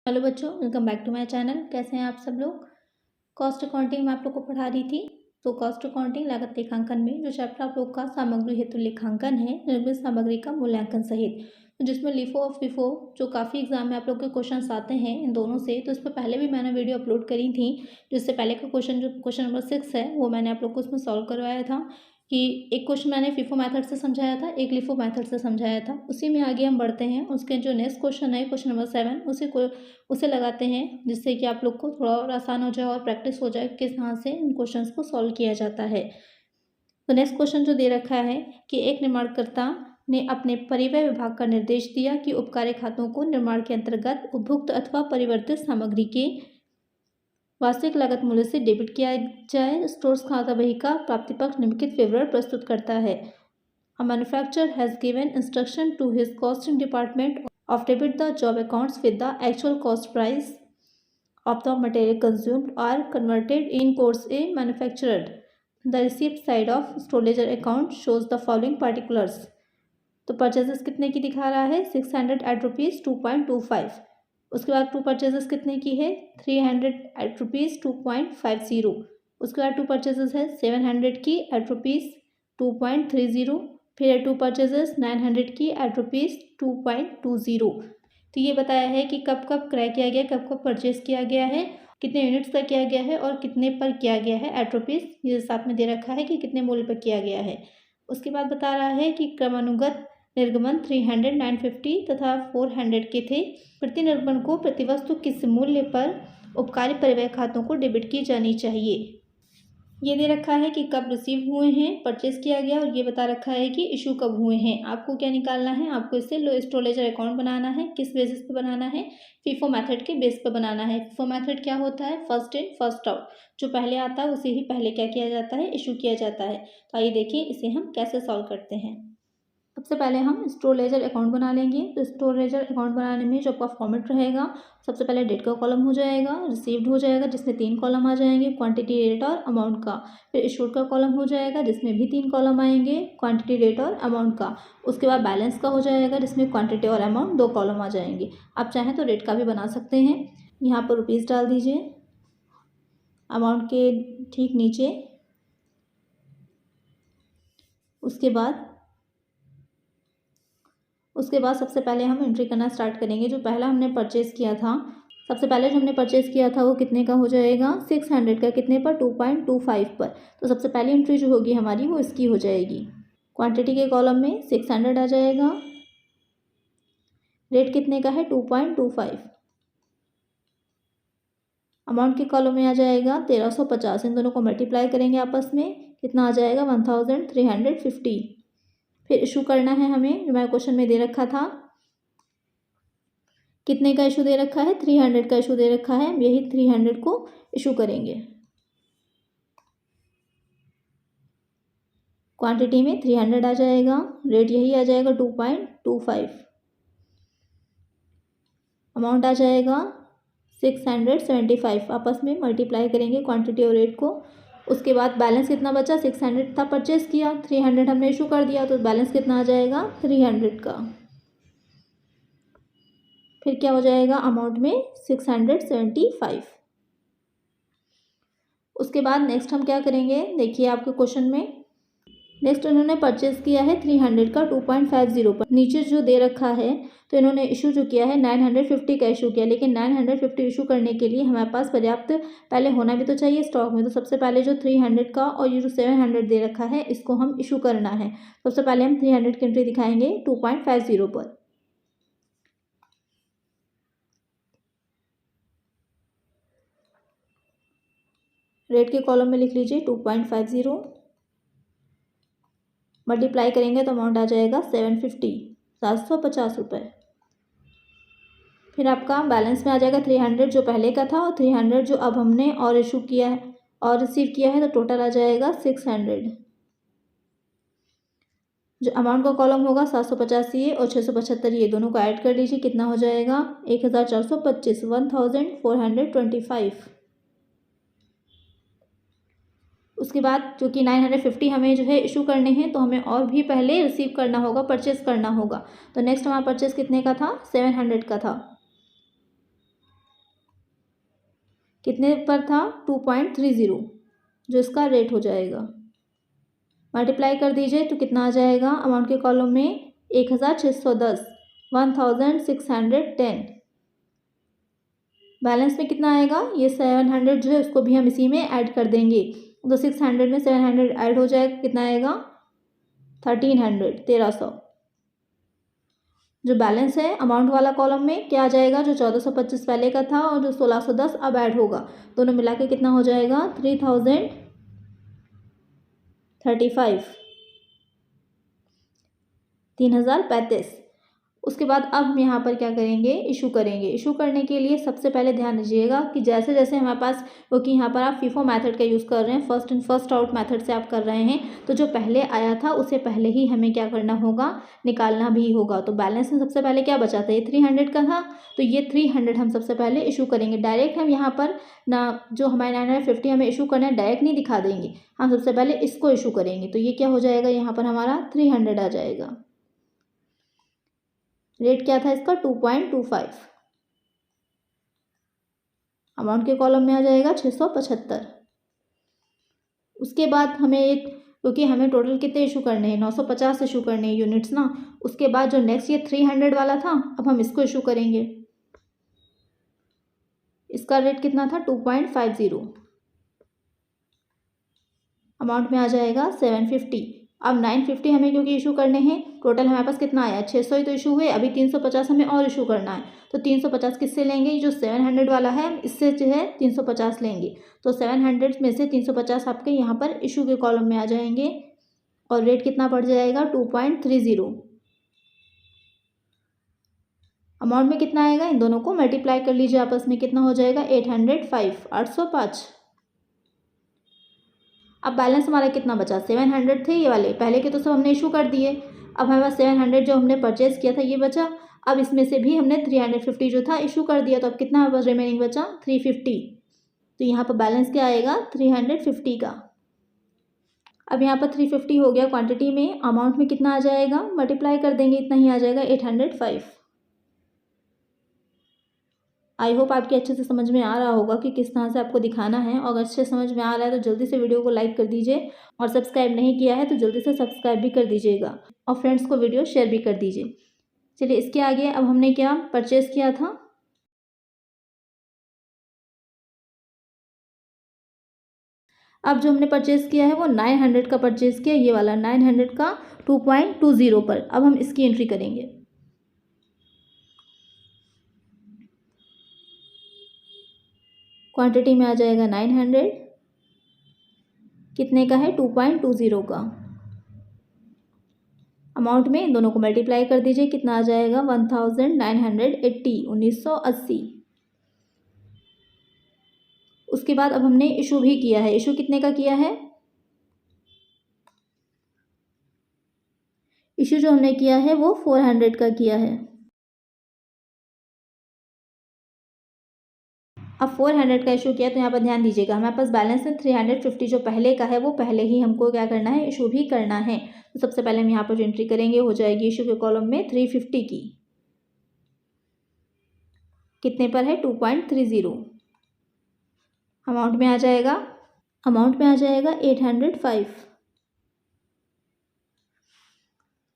Hello बच्चों, welcome back to my channel. कैसे हैं आप सब लोग। कॉस्ट अकाउंटिंग मैं आप लोग को पढ़ा रही थी। तो कॉस्ट अकाउंटिंग लागत लेखांकन में जो चैप्टर आप लोग का सामग्री हेतु लेखांकन है, निर्मित सामग्री का मूल्यांकन सहित, तो जिसमें लिफो और फिफो जो काफ़ी एग्जाम में आप लोग के क्वेश्चन आते हैं इन दोनों से, तो इस पर पहले भी मैंने वीडियो अपलोड करी थी। जिससे पहले का क्वेश्चन जो क्वेश्चन नंबर 6 है वो मैंने आप लोग को उसमें सॉल्व करवाया था कि एक क्वेश्चन मैंने फिफो मेथड से समझाया था, एक लिफो मेथड से समझाया था। उसी में आगे हम बढ़ते हैं। उसके जो नेक्स्ट क्वेश्चन है क्वेश्चन नंबर 7, उसे लगाते हैं, जिससे कि आप लोग को थोड़ा और आसान हो जाए और प्रैक्टिस हो जाए किस तरह से इन क्वेश्चंस को सॉल्व किया जाता है। तो नेक्स्ट क्वेश्चन जो दे रखा है कि एक निर्माणकर्ता ने अपने परिवहन विभाग का निर्देश दिया कि उपकार्य खातों को निर्माण के अंतर्गत उपभुक्त अथवा परिवर्तित सामग्री के वास्तविक लागत मूल्य से डेबिट किया जाए। स्टोर्स खाता बही का प्राप्ति पक्ष निम्नलिखित विवरण प्रस्तुत करता है। A manufacturer has given instruction to his costing department of debit the job accounts with the actual cost price of the material consumed or converted in course A manufactured. The receipt side of store ledger account shows the following particulars. तो purchases कितने की दिखा रहा है 600 eight rupees 2.25। उसके बाद to purchases कितने की है 300 एट रुपीज़ 2.50। उसके बाद टू परचेजेस है 700 की एट रुपीज़ 2.30। फिर टू परचेजेस 900 की एट रुपीज़ 2.20। तो ये बताया है कि कब कब क्रय किया गया, कब कब परचेज किया गया है, कितने यूनिट्स का किया गया है और कितने पर किया गया है एट रुपीज़। ये साथ में दे रखा है कि कितने मूल्य पर किया गया है। उसके बाद बता रहा है कि क्रमानुगत निर्गमन 300, 950 तथा 400 के थे। प्रति निर्गमन को प्रतिवस्तु किस मूल्य पर उपकारी परिवहन खातों को डेबिट की जानी चाहिए। ये दे रखा है कि कब रिसीव हुए हैं, परचेज किया गया, और ये बता रखा है कि इशू कब हुए हैं। आपको क्या निकालना है, आपको इससे लो स्टोर लेजर अकाउंट बनाना है। किस बेसिस पे बनाना है, फीफो मेथड के बेस पे बनाना है। फीफो मेथड क्या होता है, फर्स्ट इन फर्स्ट आउट। जो पहले आता है उसे ही पहले क्या किया जाता है, इशू किया जाता है। तो आइए देखिए इसे हम कैसे सॉल्व करते हैं। सबसे पहले हम स्टोर लेजर अकाउंट बना लेंगे। तो स्टोर लेजर अकाउंट बनाने में जो आपका फॉर्मेट रहेगा, सबसे पहले डेट का कॉलम हो जाएगा, रिसीव्ड हो जाएगा जिसमें 3 कॉलम आ जाएंगे, क्वांटिटी रेट और अमाउंट का। फिर इशूड का कॉलम हो जाएगा जिसमें भी 3 कॉलम आएंगे, क्वांटिटी रेट और अमाउंट का। उसके बाद बैलेंस का हो जाएगा जिसमें क्वांटिटी और अमाउंट 2 कॉलम आ जाएंगे। आप चाहें तो रेट का भी बना सकते हैं। यहाँ पर रुपीज़ डाल दीजिए अमाउंट के ठीक नीचे। उसके बाद सबसे पहले हम एंट्री करना स्टार्ट करेंगे। जो पहला हमने परचेज़ किया था, सबसे पहले जो हमने परचेज़ किया था वो कितने का हो जाएगा 600 का, कितने पर 2.25 पर। तो सबसे पहली एंट्री जो होगी हमारी वो इसकी हो जाएगी। क्वांटिटी के कॉलम में 600 आ जाएगा, रेट कितने का है 2.25। अमाउंट के कॉलम में आ जाएगा 1350। इन दोनों को मल्टीप्लाई करेंगे आपस में, कितना आ जाएगा 1350। फिर इशू करना है हमें, जो मैं क्वेश्चन में दे रखा था। कितने का इशू दे रखा है 300 का इशू दे रखा है। यही 300 को इशू करेंगे। क्वांटिटी में 300 आ जाएगा, रेट यही आ जाएगा 2.25। अमाउंट आ जाएगा 675। आपस में मल्टीप्लाई करेंगे क्वांटिटी और रेट को। उसके बाद बैलेंस कितना बचा, 600 था परचेज किया, 300 हमने इशू कर दिया, तो बैलेंस कितना आ जाएगा 300 का। फिर क्या हो जाएगा अमाउंट में 675। उसके बाद नेक्स्ट हम क्या करेंगे, देखिए आपके क्वेश्चन में नेक्स्ट इन्होंने परचेज किया है 300 का 2.50 पर। नीचे जो दे रखा है तो इन्होंने इशू जो किया है 950 का इशू किया, लेकिन 950 इशू करने के लिए हमारे पास पर्याप्त पहले होना भी तो चाहिए स्टॉक में। तो सबसे पहले जो 300 का और ये जो 700 दे रखा है इसको हम इशू करना है। सबसे पहले हम 300 की एंट्री दिखाएंगे 2.50 पर। रेट के कॉलम में लिख लीजिए 2.50, मल्टीप्लाई करेंगे तो अमाउंट आ जाएगा 750 रुपये। फिर आपका बैलेंस में आ जाएगा 300 जो पहले का था और 300 जो अब हमने और इशू किया है और रिसीव किया है, तो टोटल आ जाएगा 600। जो अमाउंट का कॉलम होगा 750 ये और 675 ये दोनों को ऐड कर लीजिए, कितना हो जाएगा 1425, 1425। उसके बाद जो कि 950 हमें जो है इशू करने हैं, तो हमें और भी पहले रिसीव करना होगा, परचेस करना होगा। तो नेक्स्ट हमारा परचेस कितने का था 700 का था। कितने पर था 2.30, जो इसका रेट हो जाएगा। मल्टीप्लाई कर दीजिए तो कितना आ जाएगा अमाउंट के कॉलम में 1610, 1610। बैलेंस में कितना आएगा, ये 700 जो है उसको भी हम इसी में ऐड कर देंगे, तो 600 में 700 ऐड हो जाएगा, कितना आएगा 1300। जो बैलेंस है अमाउंट वाला कॉलम में क्या आ जाएगा, जो 1425 पहले का था और जो 1610 अब ऐड होगा, दोनों मिला के कितना हो जाएगा 3035, 3035। उसके बाद अब हम यहाँ पर क्या करेंगे, इशू करेंगे। इशू करने के लिए सबसे पहले ध्यान दीजिएगा कि जैसे जैसे हमारे पास, क्योंकि यहाँ पर आप फीफो मेथड का यूज़ कर रहे हैं, first in first out method से आप कर रहे हैं, तो जो पहले आया था उसे पहले ही हमें क्या करना होगा, निकालना भी होगा। तो बैलेंस में सबसे पहले क्या बचा था, ये 300 का था, तो ये 300 हम सबसे पहले इशू करेंगे। डायरेक्ट हम यहाँ पर ना, जो हमारे 950 हमें इशू करना है डायरेक्ट नहीं दिखा देंगे, हम सबसे पहले इसको इशू करेंगे। तो ये क्या हो जाएगा, यहाँ पर हमारा 300 आ जाएगा। रेट क्या था इसका 2.25, अमाउंट के कॉलम में आ जाएगा 675। उसके बाद हमें एक, क्योंकि हमें टोटल कितने इशू करने हैं, 950 इशू करने हैं यूनिट्स ना। उसके बाद जो नेक्स्ट ये 300 वाला था, अब हम इसको इशू करेंगे। इसका रेट कितना था 2.50, अमाउंट में आ जाएगा 750। अब 950 हमें क्योंकि इशू करने हैं, टोटल हमारे पास कितना आया 600 ही तो इशू हुए, अभी 350 हमें और इशू करना है। तो 350 किससे लेंगे, जो 700 वाला है इससे जो है 350 लेंगे। तो 700 में से 350 आपके यहाँ पर इशू के कॉलम में आ जाएंगे, और रेट कितना पड़ जाएगा 2.30। अमाउंट में कितना आएगा, इन दोनों को मल्टीप्लाई कर लीजिए आपस में, कितना हो जाएगा 805, 805। अब बैलेंस हमारा कितना बचा, 700 थे ये वाले, पहले के तो सब हमने इशू कर दिए। अब हमारे पास 700 जो हमने परचेज़ किया था ये बचा। अब इसमें से भी हमने 350 जो था इशू कर दिया, तो अब कितना हमारे पास रिमेनिंग बचा 350। तो यहाँ पर बैलेंस क्या आएगा 350 का। अब यहाँ पर 350 हो गया क्वांटिटी में, अमाउंट में कितना आ जाएगा, मल्टीप्लाई कर देंगे इतना ही आ जाएगा 805। आई होप आपके अच्छे से समझ में आ रहा होगा कि किस तरह से आपको दिखाना है। और अगर अच्छे समझ में आ रहा है तो जल्दी से वीडियो को लाइक कर दीजिए, और सब्सक्राइब नहीं किया है तो जल्दी से सब्सक्राइब भी कर दीजिएगा, और फ्रेंड्स को वीडियो शेयर भी कर दीजिए। चलिए इसके आगे अब हमने क्या परचेज़ किया था, अब जो हमने परचेज़ किया है वो 900 का परचेज़ किया, ये वाला 900 का 2.20 पर। अब हम इसकी एंट्री करेंगे। क्वांटिटी में आ जाएगा 900, कितने का है 2.20 का। अमाउंट में इन दोनों को मल्टीप्लाई कर दीजिए, कितना आ जाएगा 1980, 1980। उसके बाद अब हमने इशू भी किया है। इशू कितने का किया है, इशू जो हमने किया है वो 400 का किया है। अब 400 का इशू किया तो यहाँ पर ध्यान दीजिएगा, हमारे पास बैलेंस में 350 जो पहले का है वो पहले ही हमको क्या करना है, इशू भी करना है। तो सबसे पहले हम यहाँ पर जो एंट्री करेंगे हो जाएगी इशू के कॉलम में 350 की, कितने पर है 2.30। अमाउंट में आ जाएगा, अमाउंट में आ जाएगा 805।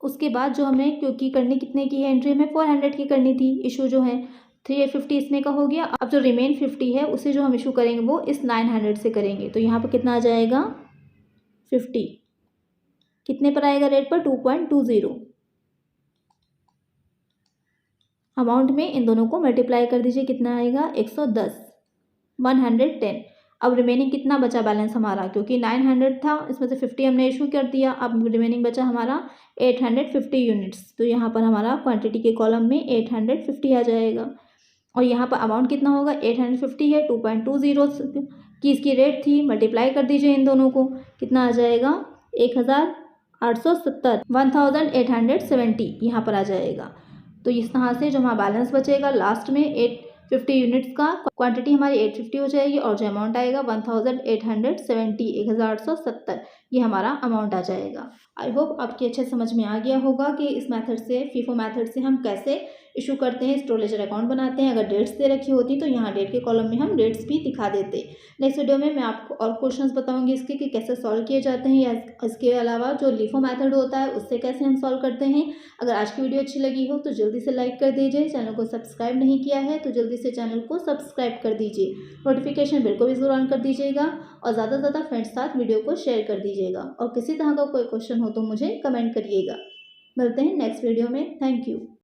उसके बाद जो हमें क्योंकि करनी कितने की है एंट्री, हमें 400 की करनी थी। इशू जो है 350 इसमें का हो गया। अब जो रिमेन 50 है उसे जो हम इशू करेंगे वो इस 900 से करेंगे। तो यहाँ पर कितना आ जाएगा 50, कितने पर आएगा रेट पर 2.20। अमाउंट में इन दोनों को मल्टीप्लाई कर दीजिए, कितना आएगा 110, 110। अब रिमेनिंग कितना बचा बैलेंस हमारा, क्योंकि 900 था इसमें से 50 हमने इशू कर दिया, अब रिमेनिंग बचा हमारा 850 यूनिट्स। तो यहाँ पर हमारा क्वांटिटी के कॉलम में 850 आ जाएगा। और यहाँ पर अमाउंट कितना होगा 850 है, 2.20 की इसकी रेट थी, मल्टीप्लाई कर दीजिए इन दोनों को, कितना आ जाएगा 1870, 1870 यहाँ पर आ जाएगा। तो इस तरह से जो हमारा बैलेंस बचेगा लास्ट में 850 यूनिट्स का, क्वांटिटी हमारी 850 हो जाएगी, और जो अमाउंट आएगा 1870, 1870 ये हमारा अमाउंट आ जाएगा। आई होप आपकी अच्छे समझ में आ गया होगा कि इस मेथड से, फीफो मेथड से हम कैसे इशू करते हैं, एस्ट्रोलॉजर अकाउंट बनाते हैं, अगर डेट्स दे रखी होती तो यहाँ डेट के कॉलम में हम डेट्स भी दिखा देते। नेक्स्ट वीडियो में मैं आपको और क्वेश्चंस बताऊंगी इसके कि कैसे सॉल्व किए जाते हैं, या इसके अलावा जो लिफो मेथड होता है उससे कैसे हम सॉल्व करते हैं। अगर आज की वीडियो अच्छी लगी हो तो जल्दी से लाइक कर दीजिए, चैनल को सब्सक्राइब नहीं किया है तो जल्दी से चैनल को सब्सक्राइब कर दीजिए, नोटिफिकेशन बिल को भी ज़रूर ऑन कर दीजिएगा और ज़्यादा से ज़्यादा फ्रेंड्स साथ वीडियो को शेयर कर दीजिएगा। और किसी तरह का कोई क्वेश्चन हो तो मुझे कमेंट करिएगा। मिलते हैं नेक्स्ट वीडियो में। Thank you.